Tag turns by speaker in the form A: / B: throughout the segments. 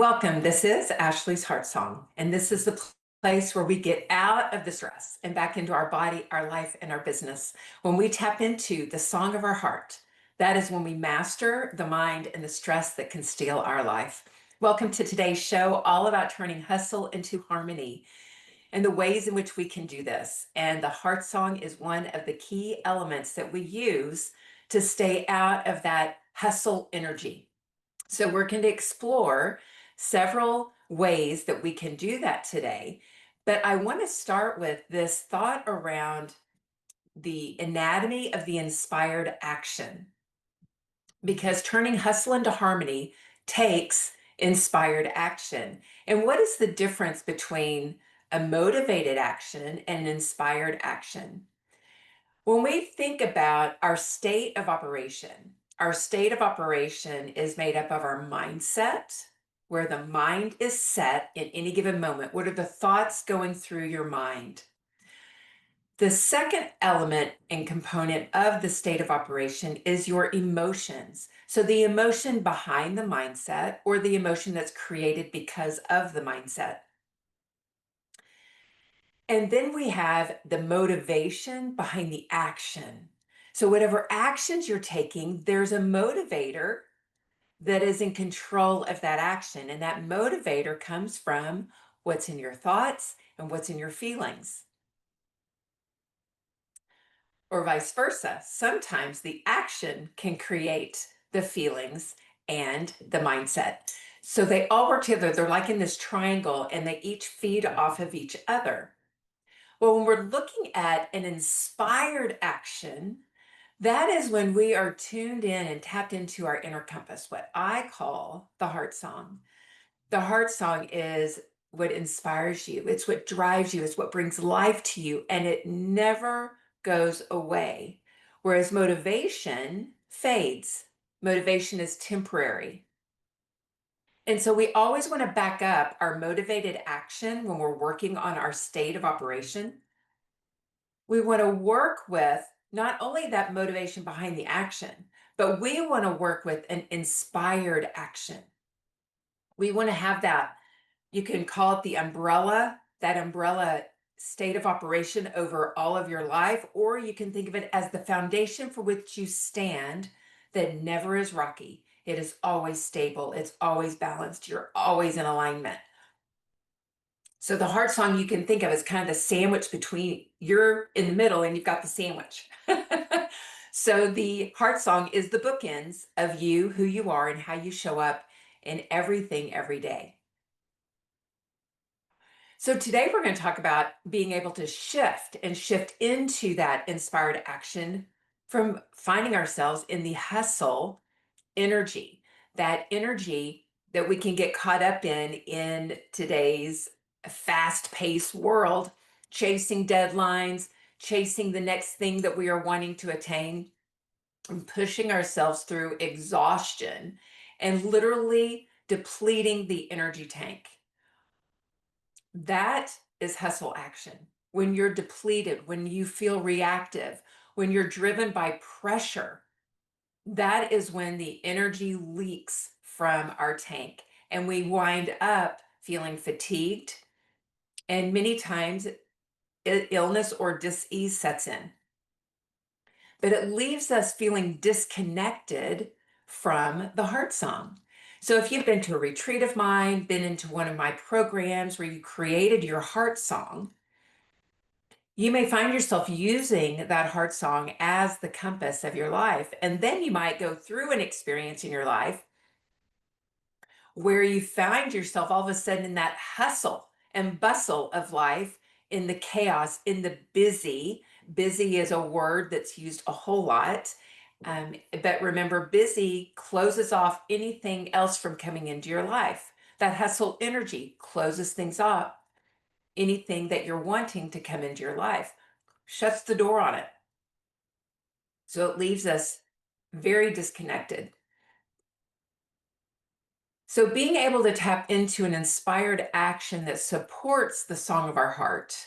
A: Welcome. This is Ashley's Heart Song, and this is the place where we get out of the stress and back into our body, our life, and our business. When we tap into the song of our heart, that is when we master the mind and the stress that can steal our life. Welcome to today's show, all about turning hustle into harmony and the ways in which we can do this. And the heart song is one of the key elements that we use to stay out of that hustle energy. So we're going to explore several ways that we can do that today. But I want to start with this thought around the anatomy of the inspired action, because turning hustle into harmony takes inspired action. And what is the difference between a motivated action and an inspired action? When we think about our state of operation is made up of our mindset, where the mind is set in any given moment. What are the thoughts going through your mind? The second element and component of the state of operation is your emotions. So the emotion behind the mindset, or the emotion that's created because of the mindset. And then we have the motivation behind the action. So whatever actions you're taking, there's a motivator that is in control of that action. And that motivator comes from what's in your thoughts and what's in your feelings. Or vice versa. Sometimes the action can create the feelings and the mindset. So they all work together. They're like in this triangle, and they each feed off of each other. Well, when we're looking at an inspired action, that is when we are tuned in and tapped into our inner compass, what I call the heart song. The heart song is what inspires you. It's what drives you. It's what brings life to you, and it never goes away. Whereas motivation fades. Motivation is temporary. And so we always want to back up our motivated action when we're working on our state of operation. We want to work with not only that motivation behind the action, but we want to work with an inspired action. We want to have that, you can call it the umbrella, that umbrella state of operation over all of your life, or you can think of it as the foundation for which you stand that never is rocky. It is always stable. It's always balanced. You're always in alignment. So the heart song you can think of as kind of the sandwich between, you're in the middle and you've got the sandwich. So the heart song is the bookends of you, who you are, and how you show up in everything every day. So today we're going to talk about being able to shift into that inspired action from finding ourselves in the hustle energy, that energy that we can get caught up in today's fast-paced world, chasing deadlines, chasing the next thing that we are wanting to attain, and pushing ourselves through exhaustion and literally depleting the energy tank. That is hustle action. When you're depleted, when you feel reactive, when you're driven by pressure, that is when the energy leaks from our tank, and we wind up feeling fatigued, and many times illness or dis-ease sets in. But it leaves us feeling disconnected from the heart song. So if you've been to a retreat of mine, been into one of my programs where you created your heart song, you may find yourself using that heart song as the compass of your life. And then you might go through an experience in your life where you find yourself all of a sudden in that hustle and bustle of life, in the chaos, in the busy. Busy is a word that's used a whole lot. But remember, busy closes off anything else from coming into your life. That hustle energy closes things off. Anything that you're wanting to come into your life shuts the door on it. So it leaves us very disconnected. So being able to tap into an inspired action that supports the song of our heart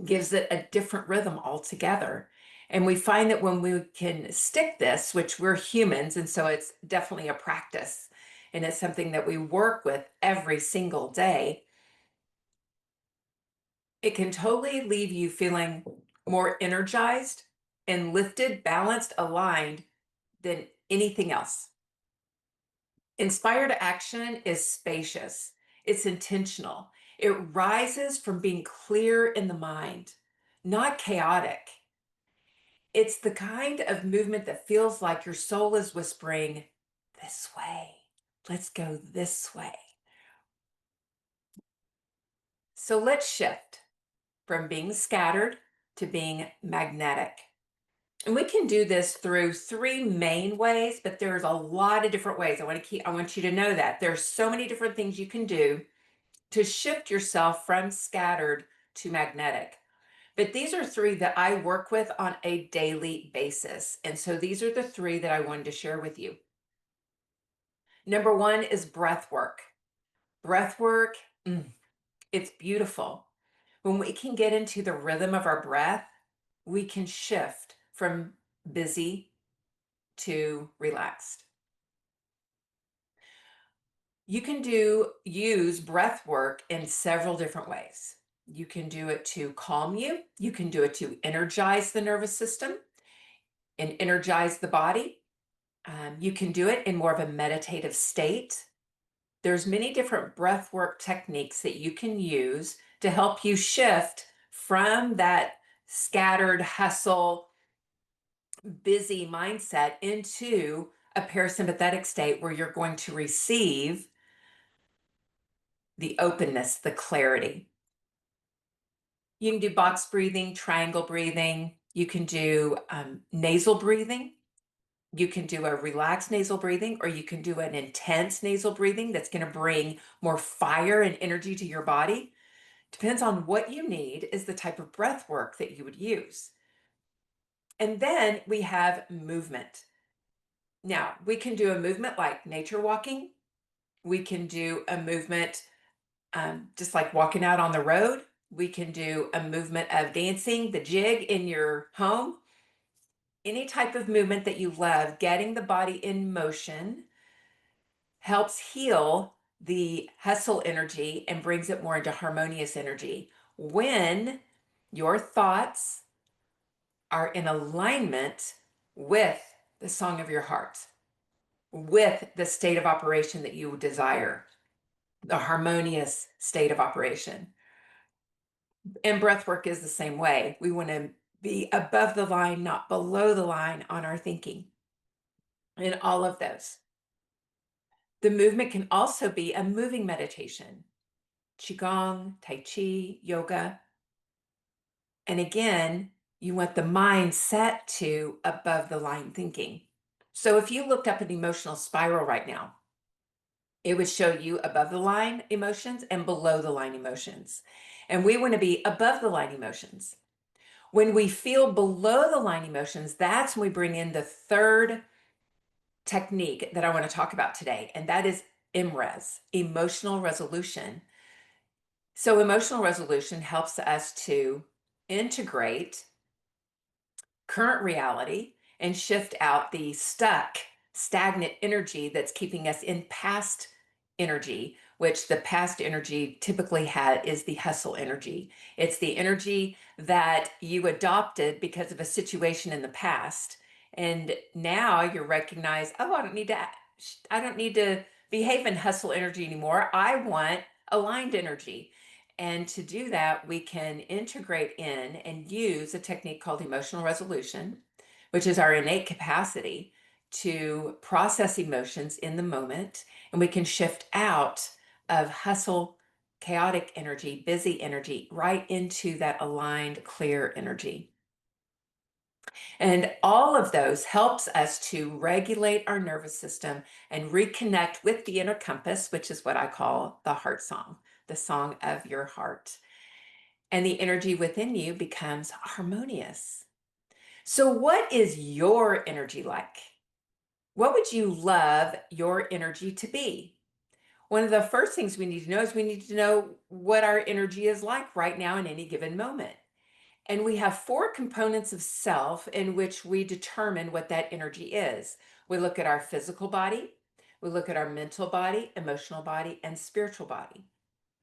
A: gives it a different rhythm altogether. And we find that when we can stick this, which we're humans, and so it's definitely a practice, and it's something that we work with every single day, it can totally leave you feeling more energized and lifted, balanced, aligned than anything else. Inspired action is spacious, it's intentional. It rises from being clear in the mind, not chaotic. It's the kind of movement that feels like your soul is whispering, this way, let's go this way. So let's shift from being scattered to being magnetic. And we can do this through three main ways, but there's a lot of different ways. I want you to know that there's so many different things you can do to shift yourself from scattered to magnetic. But these are three that I work with on a daily basis. And so these are the three that I wanted to share with you. Number one is breath work. Breath work, it's beautiful. When we can get into the rhythm of our breath, we can shift from busy to relaxed. You can use breath work in several different ways. You can do it to calm you. You can do it to energize the nervous system and energize the body. You can do it in more of a meditative state. There's many different breath work techniques that you can use to help you shift from that scattered, hustle, busy mindset into a parasympathetic state where you're going to receive the openness, the clarity. You can do box breathing, triangle breathing. You can do nasal breathing. You can do a relaxed nasal breathing, or you can do an intense nasal breathing that's going to bring more fire and energy to your body. Depends on what you need is the type of breath work that you would use. And then we have movement. Now, we can do a movement like nature walking. We can do a movement just like walking out on the road. We can do a movement of dancing the jig in your home. Any type of movement that you love, getting the body in motion helps heal the hustle energy and brings it more into harmonious energy. When your thoughts are in alignment with the song of your heart, with the state of operation that you desire, the harmonious state of operation. And breath work is the same way. We want to be above the line, not below the line on our thinking. In all of those. The movement can also be a moving meditation, Qigong, Tai Chi, yoga. And again, you want the mind set to above the line thinking. So if you looked up an emotional spiral right now, it would show you above the line emotions and below the line emotions. And we want to be above the line emotions. When we feel below the line emotions, that's when we bring in the third technique that I want to talk about today, and that is MRES, emotional resolution. So emotional resolution helps us to integrate current reality and shift out the stagnant energy that's keeping us in past energy, which the past energy typically is the hustle energy. It's the energy that you adopted because of a situation in the past. And now you recognize, oh, I don't need to behave in hustle energy anymore. I want aligned energy. And to do that, we can integrate in and use a technique called emotional resolution, which is our innate capacity to process emotions in the moment. And we can shift out of hustle, chaotic energy, busy energy, right into that aligned, clear energy. And all of those helps us to regulate our nervous system and reconnect with the inner compass, which is what I call the heart song, the song of your heart. And the energy within you becomes harmonious. So what is your energy like? What would you love your energy to be? One of the first things we need to know is we need to know what our energy is like right now in any given moment. And we have four components of self in which we determine what that energy is. We look at our physical body, We look at our mental body, emotional body, and spiritual body.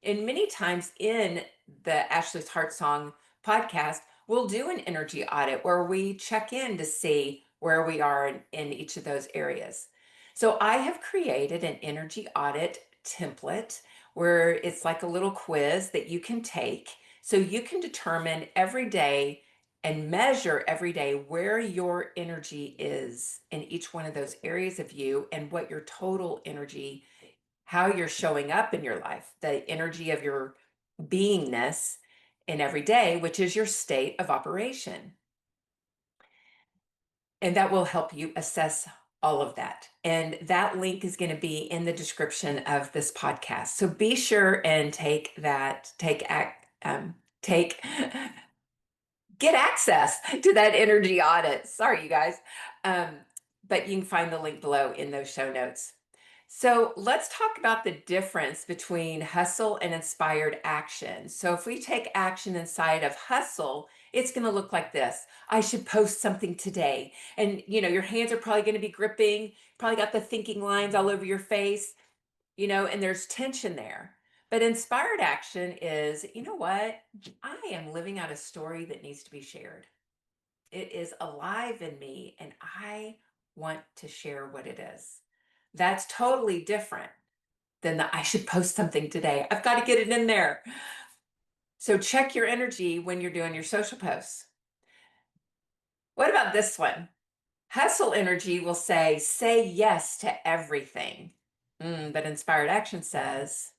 A: And many times in the Ashley's Heart Song podcast, we'll do an energy audit where we check in to see where we are in each of those areas. So I have created an energy audit template where it's like a little quiz that you can take so you can determine every day and measure every day where your energy is in each one of those areas of you and what your total energy, how you're showing up in your life, the energy of your beingness in every day, which is your state of operation. And that will help you assess all of that. And that link is going to be in the description of this podcast. So be sure and take that, take get access to that energy audit. Sorry, you guys. But you can find the link below in those show notes. So let's talk about the difference between hustle and inspired action. So if we take action inside of hustle, it's going to look like this. I should post something today. And your hands are probably going to be gripping, probably got the thinking lines all over your face, and there's tension there. But inspired action is, you know what? I am living out a story that needs to be shared. It is alive in me, and I want to share what it is. That's totally different than the I should post something today. I've got to get it in there. So check your energy when you're doing your social posts. What about this one? Hustle energy will say yes to everything. But inspired action says,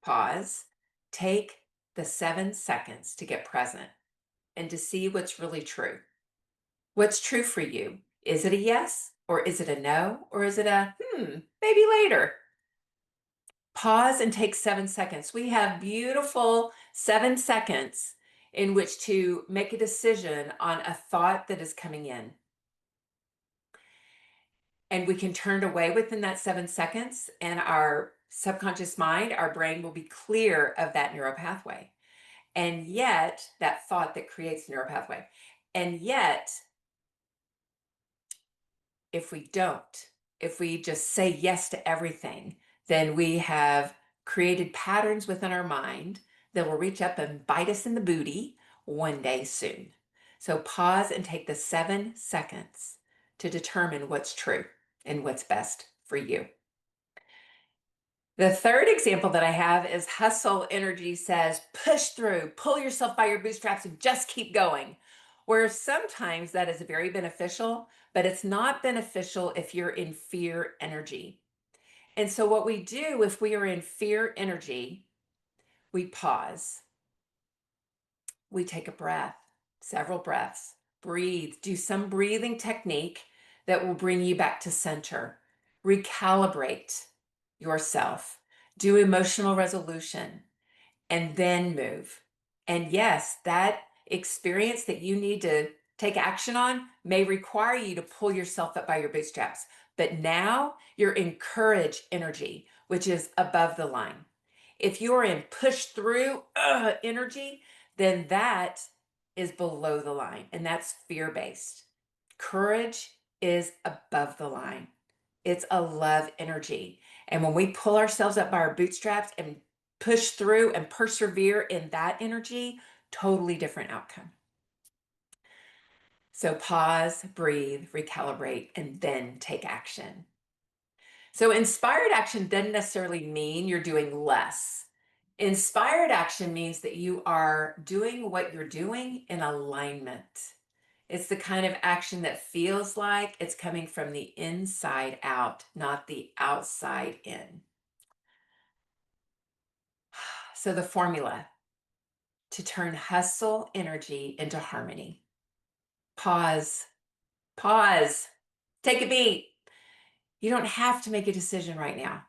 A: pause, take the 7 seconds to get present and to see what's really true. What's true for you? Is it a yes, or is it a no, or is it a maybe later? Pause and take 7 seconds. We have beautiful 7 seconds in which to make a decision on a thought that is coming in. And we can turn away within that 7 seconds, and our subconscious mind, our brain will be clear of that neural pathway. And yet, that thought that creates the neural pathway. And yet, if we just say yes to everything, then we have created patterns within our mind that will reach up and bite us in the booty one day soon. So pause and take the 7 seconds to determine what's true and what's best for you. The third example that I have is hustle energy says, push through, pull yourself by your bootstraps and just keep going. Where sometimes that is very beneficial, but it's not beneficial if you're in fear energy. And so what we do if we are in fear energy, we pause. We take a breath, several breaths, breathe, do some breathing technique that will bring you back to center. Recalibrate yourself, do emotional resolution, and then move. And yes, that experience that you need to take action on may require you to pull yourself up by your bootstraps. But now you're in courage energy, which is above the line. If you're in push through energy, then that is below the line, and that's fear-based. Courage is above the line. It's a love energy. And when we pull ourselves up by our bootstraps and push through and persevere in that energy, totally different outcome. So pause, breathe, recalibrate, and then take action. So inspired action doesn't necessarily mean you're doing less. Inspired action means that you are doing what you're doing in alignment. It's the kind of action that feels like it's coming from the inside out, not the outside in. So the formula to turn hustle energy into harmony. Pause, pause, take a beat. You don't have to make a decision right now.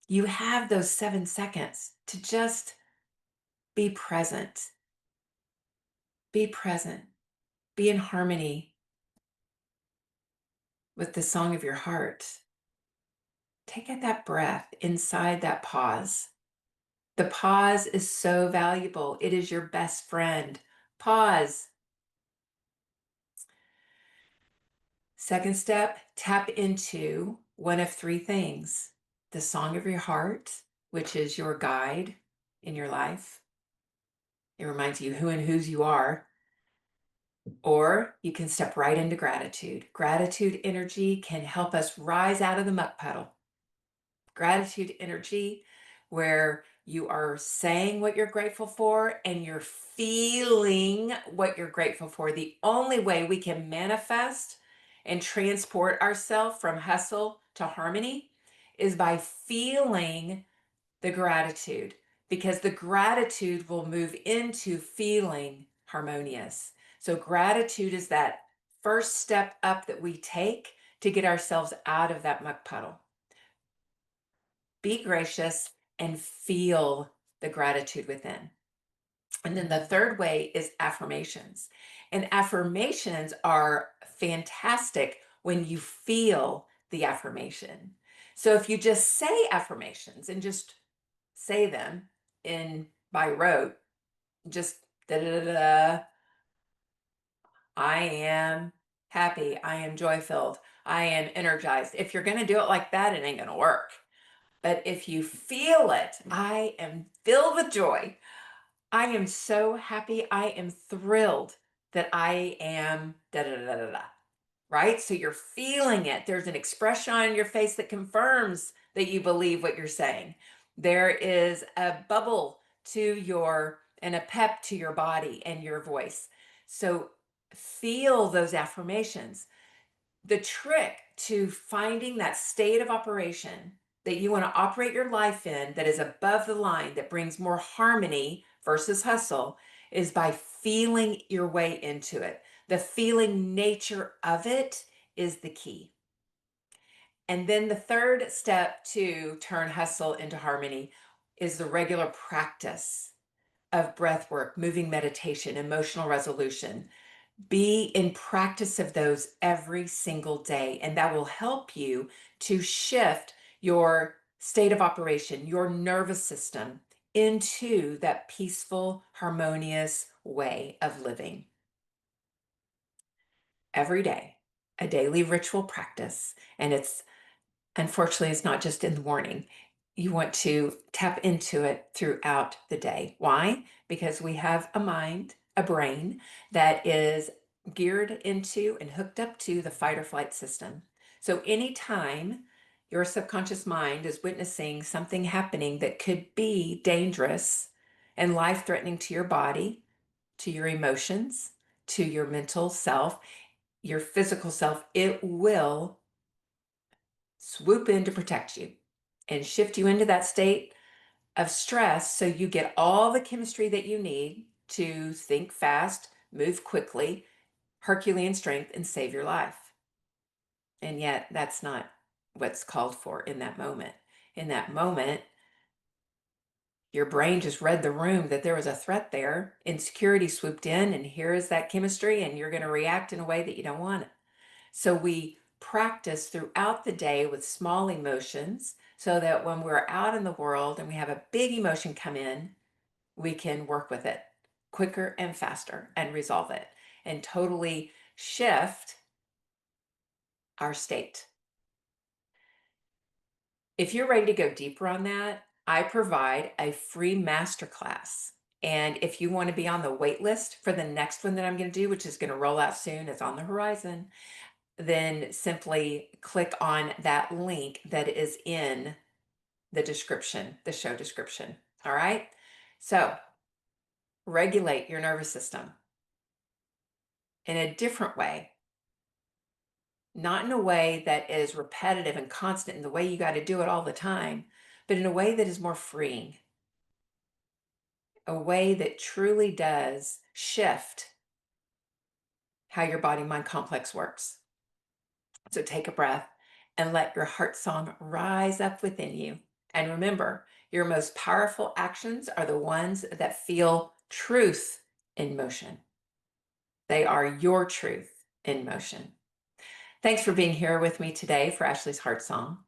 A: You have those 7 seconds to just be present. Be present. Be in harmony with the song of your heart. Take that breath inside that pause. The pause is so valuable. It is your best friend. Pause. Second step, tap into one of three things: the song of your heart, which is your guide in your life. It reminds you who and whose you are. Or you can step right into gratitude. Gratitude energy can help us rise out of the muck puddle. Gratitude energy, where you are saying what you're grateful for and you're feeling what you're grateful for. The only way we can manifest and transport ourselves from hustle to harmony is by feeling the gratitude, because the gratitude will move into feeling harmonious. So gratitude is that first step up that we take to get ourselves out of that muck puddle. Be gracious and feel the gratitude within. And then the third way is affirmations. And affirmations are fantastic when you feel the affirmation. So if you just say affirmations and just say them in by rote, just da da da da, I am happy, I am joy filled, I am energized. If you're going to do it like that, it ain't going to work. But if you feel it, I am filled with joy, I am so happy, I am thrilled that I am da da da da da. Right? So you're feeling it. There's an expression on your face that confirms that you believe what you're saying. There is a bubble to your and a pep to your body and your voice. So feel those affirmations. The trick to finding that state of operation that you want to operate your life in, that is above the line, that brings more harmony versus hustle, is by feeling your way into it. The feeling nature of it is the key. And then the third step to turn hustle into harmony is the regular practice of breath work, moving meditation, emotional resolution. Be in practice of those every single day, and that will help you to shift your state of operation, your nervous system, into that peaceful, harmonious way of living. Every day, a daily ritual practice, and unfortunately, it's not just in the morning. You want to tap into it throughout the day. Why? Because we have a mind, a brain that is geared into and hooked up to the fight or flight system. So anytime your subconscious mind is witnessing something happening that could be dangerous and life-threatening to your body, to your emotions, to your mental self, your physical self, it will swoop in to protect you and shift you into that state of stress, so you get all the chemistry that you need to think fast, move quickly, Herculean strength, and save your life. And yet that's not what's called for in that moment. In that moment, your brain just read the room that there was a threat there. Insecurity swooped in, and here is that chemistry, and you're going to react in a way that you don't want it. So we practice throughout the day with small emotions, so that when we're out in the world and we have a big emotion come in, we can work with it quicker and faster and resolve it and totally shift our state. If you're ready to go deeper on that, I provide a free masterclass. And if you want to be on the wait list for the next one that I'm going to do, which is going to roll out soon, it's on the horizon, then simply click on that link that is in the description, the show description. All right. So regulate your nervous system in a different way, not in a way that is repetitive and constant in the way you got to do it all the time, but in a way that is more freeing, a way that truly does shift how your body mind complex works. So take a breath and let your heart song rise up within you. And remember, your most powerful actions are the ones that feel truth in motion. They are your truth in motion. Thanks for being here with me today for Ashley's Heart Song.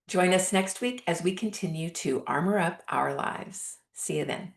A: Join us next week as we continue to armor up our lives. See you then.